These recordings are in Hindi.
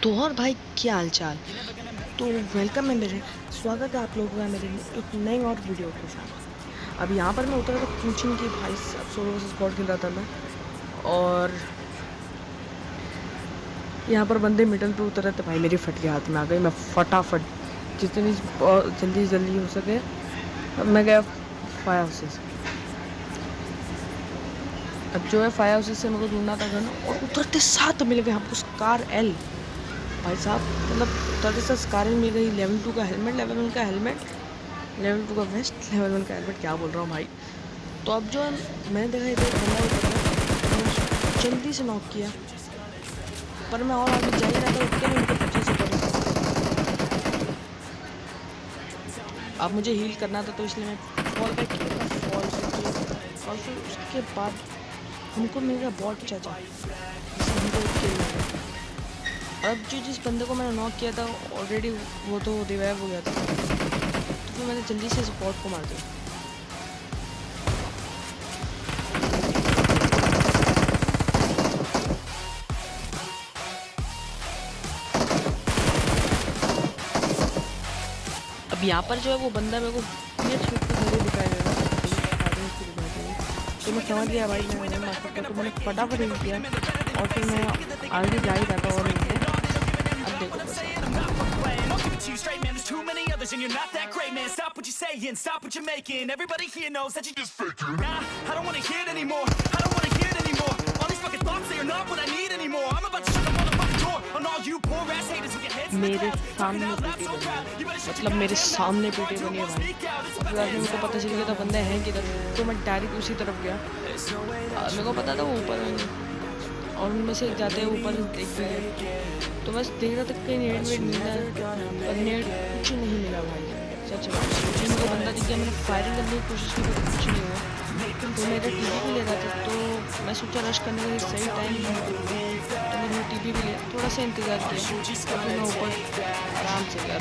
तो और भाई क्या हाल चाल। तो वेलकम है मेरे, स्वागत है आप लोगों का मेरे एक नई और वीडियो के साथ। अब यहाँ पर मैं उतरा था कोचिंग की, भाई साहब सोलो वर्सेस स्क्वाड खेल रहा था मैं। और यहाँ पर बंदे मिडल पे उतर रहे थे, भाई मेरी फट के हाथ में आ गई। मैं फटाफट जितनी जल्दी जल्दी हो सके अब मैं गया फायर हाउसेस। अब जो है फायर हाउसेस से मेरे को ढूंढना था गन, और उतरते साथ मिल गए हमको स्कार एल। भाई साहब मतलब उतरते साथ स्कार एल मिल गई। लेवल 2 का हेलमेट, लेवल 1 का हेलमेट, लेवल 2 का वेस्ट, लेवल 1 का हेलमेट। क्या बोल रहा हूँ भाई। तो अब जो है मैंने देखा इधर बंदा उतर रहा, मैंने जल्दी से नॉक किया, पर मैं और आगे जा ही रहा था, उठ के मैं उनके पीछे से पड़ा। अब मुझे हील करना था तो इसलिए मैं फॉल बैक किया था, फॉल से किया। और फिर उसके बाद हमको मिल गया बॉट चाचा, जिससे हमको किल मिला। और अब जो जिस बंदे को मैंने नॉक किया था ऑलरेडी वो तो रिवाइव हो गया था, तो फिर मैंने जल्दी से बॉट को मार दिया। अब यहाँ पर जो है वो बंदा मेरे को क्लियर शूट के जरिए दिखाई दे रहा है, तो मैं समझ गया भाई मैं मार सकता, तो मैंने फटाफट हिल किया और फिर मैं आगे जा ही रहा था। और अब देखो बस you straight, man. There's too many others and you're not that great, man. Stop what you're saying, stop what you're making. Everybody here knows that you just faking. Nah, I don't wanna hear it anymore. I don't wanna hear it anymore. All these fucking thoughts, they are not what I need anymore. I'm about to shut the motherfucking door on all you poor ass haters with your heads in the मेरे clouds. सामने पीटी बनी है, मतलब मेरे सामने पीटी बनी है भाई। फिर बाद में मेरे को पता चल गया था बंदा है किधर, तो मैं डायरेक्ट उसी तरफ गया। मेरे को पता था वो ऊपर होंगे और उनमें से जाते हैं ऊपर देख रहे, तो बस देख रहा था कहीं नेट वेट मिला, पर नेट कुछ नहीं मिला भाई। सच बात, मुझे मेरे को बंदा दिख गया, मैंने फायरिंग करने की कोशिश की पर कुछ नहीं हुआ। तो मेरा टीवी भी ले रहा था, तो मैं सोचा रश करने का सही टाइम है, तो मैंने टीवी भी लिया, थोड़ा सा इंतज़ार किया, और फिर मैं ऊपर आराम से गया।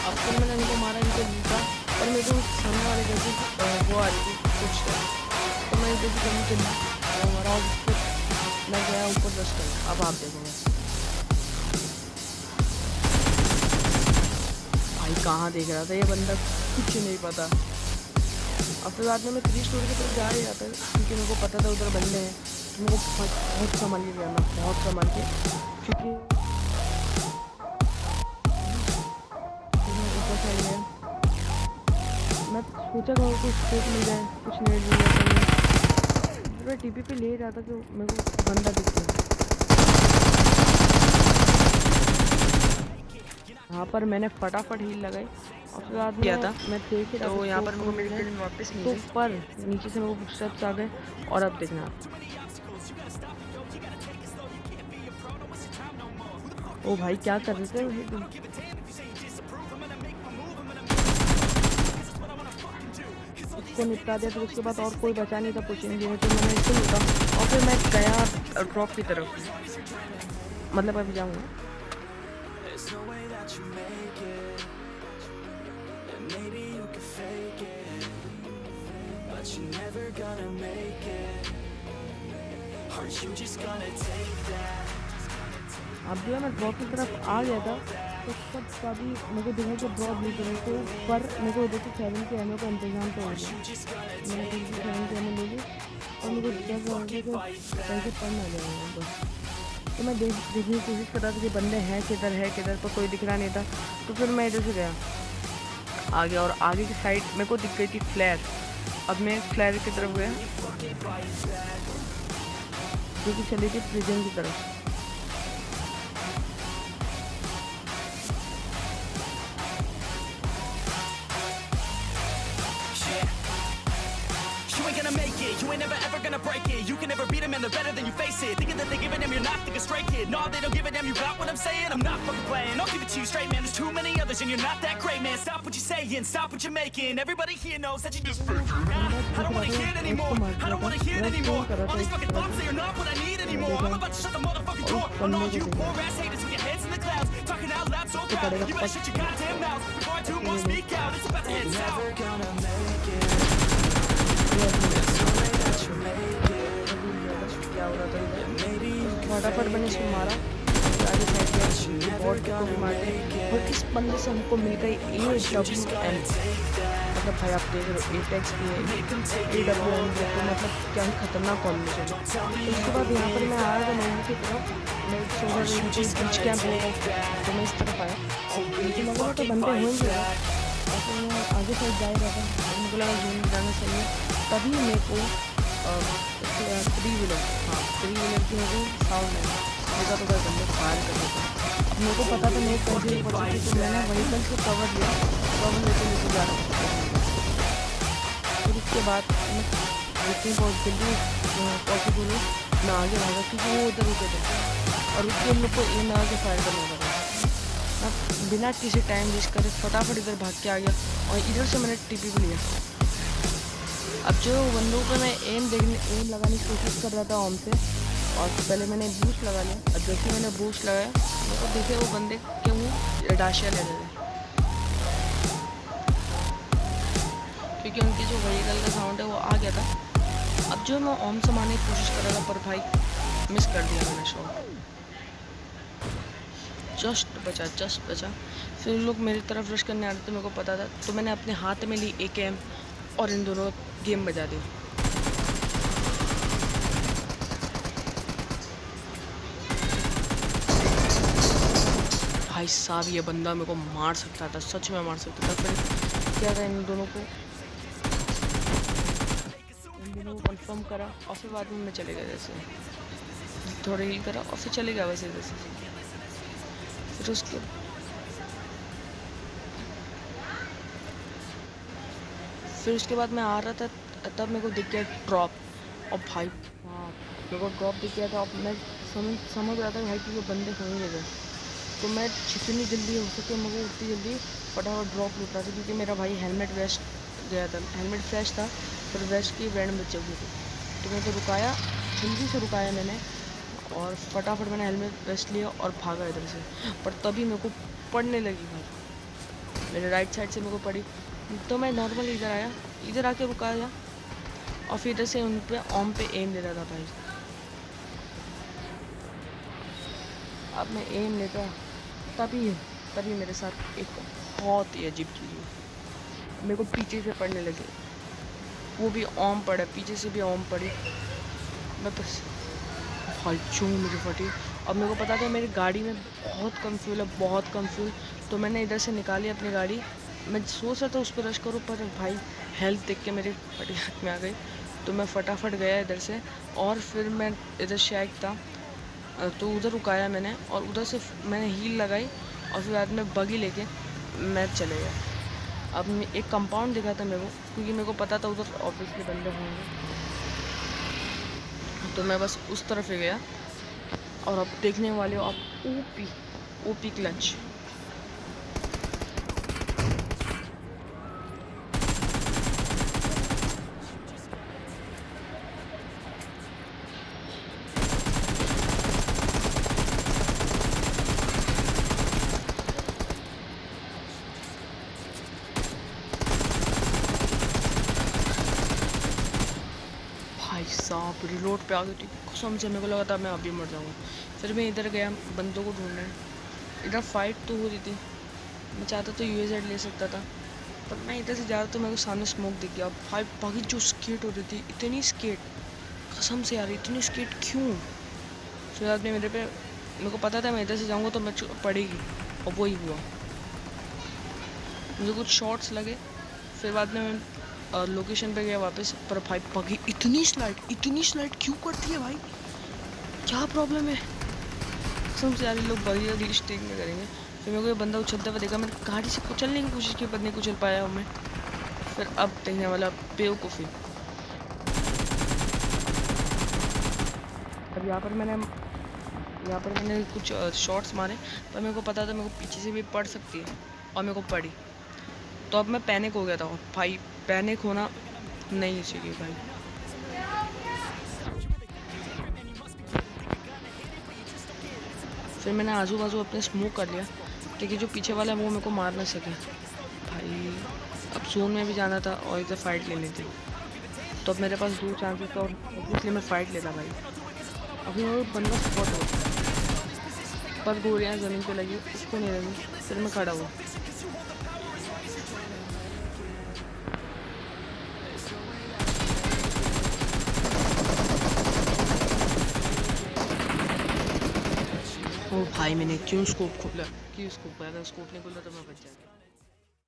अब फिर मैंने इनको मारा, इनको लूटा, और मेरे को सामने वाले जैसे वो आ रही थी कुछ, तो मैं इधर से जमीन के मारा और फिर मैं गया ऊपर 10 करना। अब आप देखोगे भाई कहाँ देख रहा था ये बंदा, कुछ नहीं पता। और फिर बाद में मैं 3 स्टोरी की तरफ जा ही रहा था, क्योंकि मेरे को पता था उधर बंदे हैं, तो मेरे को बहुत संभाल के गया, मैं बहुत संभाल के, क्योंकि मैं सोचा था कुछ स्कोप मिल जाए, कुछ नेट मिल जाए, तो मैं टीपी पे ले रहा था कि मेरे को बंदा दिख गया। यहाँ पर मैंने फटाफट हील लगाई और फिर बाद में था मैं देख रहा था, तो यहाँ पर मेरे को मेरी किल वापस मिली, तो पर नीचे से मेरे को फुटस्टेप्स आ गए। और अब देखना ओ भाई क्या कर रहे थे, उसको निपटा दिया, फिर उसके बाद और कोई बचा नहीं था पूछने के लिए, तो मैंने इसको लूटा और फिर मैं गया ड्रॉप की तरफ, मतलब अभी जाऊँगा। अब जो है मैं ड्रॉप की तरफ आ गया था, तो सब काफ़ी मेरे को दिखा कि ड्रॉप नहीं करे, तो पर मेरे को उधर से 7 के एमओ का इंतजाम तो हो गया। मैंने 7 के एमओ ले ली और मेरे को क्या हो गया कि कैसे पढ़ना जाएगा बस। तो मैं देखने की कोशिश कर रहा था कि बंदे हैं किधर, पर कोई दिख रहा नहीं था। तो फिर मैं इधर से गया आगे, और आगे की साइड मेरे को दिख गई थी फ्लैर। अब मैं फ्लैर की तरफ गया, जो कि चली थी प्रिजन की तरफ। ain't gonna make it, you ain't never ever gonna break it. You can never beat them and they're better than you, face it. Thinking that they're giving them, you're not thinking straight, kid. No, they don't give a damn, you got what I'm saying? I'm not fucking playing, I'll give it to you straight, man. There's too many others and you're not that great, man. Stop what you're saying, stop what you're making. Everybody here knows that you just fake it. Nah, I don't wanna hear it anymore, I don't wanna hear it anymore. All these fucking thoughts, they are not what I need anymore. I'm about to shut the motherfucking door on all you poor ass haters with your heads in the clouds, talking out loud so proud. You better shut your goddamn mouth before I do more speak out. It's about to head south. फटाफट मैंने इसको मारा, आगे साइड गया, बॉट को भी मार दिया। और इस बंदे से हमको मिल गई AWM, मतलब भाई आप देख रहे हो एटेक्स भी है, AWM भी है, तो मतलब क्या ही खतरनाक कॉम्बिनेशन है। उसके बाद यहाँ पर मैं आया था लोगों की तरफ, मैं सोचा बीच कैंप होगा, तो मैं इस तरफ आया, लेकिन लगा तो बंदे होंगे, और तो मैं आगे साइड जा रहा था, मुझे लगा जून जाना चाहिए, तभी मेरे को 3 व्हीलर की मेरे साउंड है, देखा तो भाई बंदे फायर कर देते हैं। अब मेरे को पता था मेरे कैसे पड़ी थी, तो मैंने व्हीकल से कवर लिया, कवर लेके जा रहा था। फिर उसके बाद मैं जितनी बहुत जल्दी पॉसिबल हो मैं आगे भागा, क्योंकि वो उधर रुके थे और उसके उन लोग को एम लगा के फायर करना लगा। मैं बिना किसी टाइम वेस्ट करे फटाफट इधर भाग के आ गया और इधर से मैंने टीपी भी लिया। अब जो बंदों पे मैं एम लगाने की कोशिश कर रहा था ऑन से, और पहले मैंने बूस्ट लगा लिया। अब जैसे मैंने बूस्ट लगाया तो देखे वो बंदे के वो डाशिया ले रहे थे, क्योंकि उनकी जो व्हीकल का साउंड है वो आ गया था। अब जो मैं ऑन से मारने की कोशिश कर रहा था, पर भाई मिस कर दिया मैंने शॉट, जस्ट बचा। फिर लोग मेरी तरफ रश करने आ रहे थे, मेरे को पता था, तो मैंने अपने हाथ में ली AKM और इन दोनों गेम बजा दी। भाई साहब ये बंदा मेरे को मार सकता था, सच में मार सकता था। फिर क्या था, इन दोनों को कंफर्म करा और फिर बाद में मैं चले गया, जैसे थोड़ा हील करा और फिर चले गया वैसे जैसे। फिर उसके बाद मैं आ रहा था, तब मेरे को दिख गया ड्रॉप, और भाई मेरे को ड्रॉप दिख गया था। अब मैं समझ रहा था भाई कि वो बंदे होंगे इधर, तो मैं जितनी जल्दी हो सके मेरे को उतनी जल्दी फटाफट ड्रॉप लूट रहा था, क्योंकि मेरा भाई हेलमेट वेस्ट गया था, हेलमेट फ्रेश था पर वेस्ट की बैंड बच चुकी थी। तो मैं तो रुकाया, जल्दी से रुकाया मैंने, और फटाफट मैंने हेलमेट वेस्ट लिया और भागा इधर से। पर तभी मेरे को पड़ने लगी भाई, मेरे राइट साइड से मेरे को पड़ी, तो मैं नॉर्मल इधर आया, इधर आके रुकाया और फिर इधर से उन पे ऑम पे एम ले रहा था भाई। अब मैं एम लेता तभी मेरे साथ एक बहुत ही अजीब चीज़ हुई, मेरे को पीछे से पड़ने लगे, वो भी ऑम पड़ा, पीछे से भी ऑम पड़ी। मैं बस भाई जो मुझे फटी। अब मेरे को पता था मेरी गाड़ी में बहुत कम फ्यूल है, बहुत कम फ्यूल, तो मैंने इधर से निकाली अपनी गाड़ी। मैं सोच रहा था उस पर रश करूँ, पर भाई हेल्थ देख के मेरी फटी हाथ में आ गई, तो मैं फटाफट गया इधर से। और फिर मैं इधर शैक था तो उधर रुकाया मैंने, और उधर से मैंने हील लगाई और फिर बाद में बगी लेके मैं चले गया। अब एक कंपाउंड दिखा था मेरे को, क्योंकि मेरे को पता था उधर ऑब्वियसली बंदे होंगे, तो मैं बस उस तरफ ही गया। और अब देखने वाले हो आप ओपी क्लच। साहब रिलोड पे आ गई थी, कसम से मेरे को लगा था मैं अभी मर जाऊँगा। फिर मैं इधर गया बंदों को ढूंढने, इधर फाइट तो हो रही थी, मैं चाहता तो UAZ ले सकता था, पर मैं इधर से जा रहा तो मेरे को सामने स्मोक दिख गया। भाई बाकी जो स्केट हो रही थी, इतनी स्केट, कसम से यार इतनी स्केट क्यों। फिर बाद में मेरे को पता था मैं इधर से जाऊँगा तो मैं पड़ेगी, और वही हुआ। मुझे कुछ शॉट्स लगे, फिर बाद में मैं लोकेशन पे गया वापस, पर भाई पगी इतनी स्लाइड क्यों करती है भाई, क्या प्रॉब्लम है। कसम से यार ये लोग बड़ी स्टेक में करेंगे। फिर मेरे को ये बंदा उछलता हुआ देखा, मैंने गाड़ी से कुचलने की कोशिश की पर नहीं कुचल पाया हूँ मैं। फिर अब देखने वाला बेवकूफ़ी। अब यहाँ पर मैंने कुछ शॉट्स मारे, पर मेरे को पता था मेरे को पीछे से भी पड़ सकती है, और मेरे को पड़ी। तो अब मैं पैनिक हो गया था। भाई पैनिक होना नहीं चाहिए भाई। फिर मैंने आजू बाजू अपने स्मोक कर लिया, क्योंकि जो पीछे वाला है वो मेरे को मार ना सके। भाई अब जोन में भी जाना था और इधर फाइट लेनी थी, तो अब मेरे पास 2 चांसेस था, और इसलिए मैं फ़ाइट लेता भाई। अभी वो बंदा स्पॉट हो, पर गोलियाँ ज़मीन पे लगी, उसको नहीं लगी, फिर मैं खड़ा हुआ। ओ भाई मैंने क्यों स्कोप खोला, अगर स्कोप नहीं खोला तो मैं बच जाता।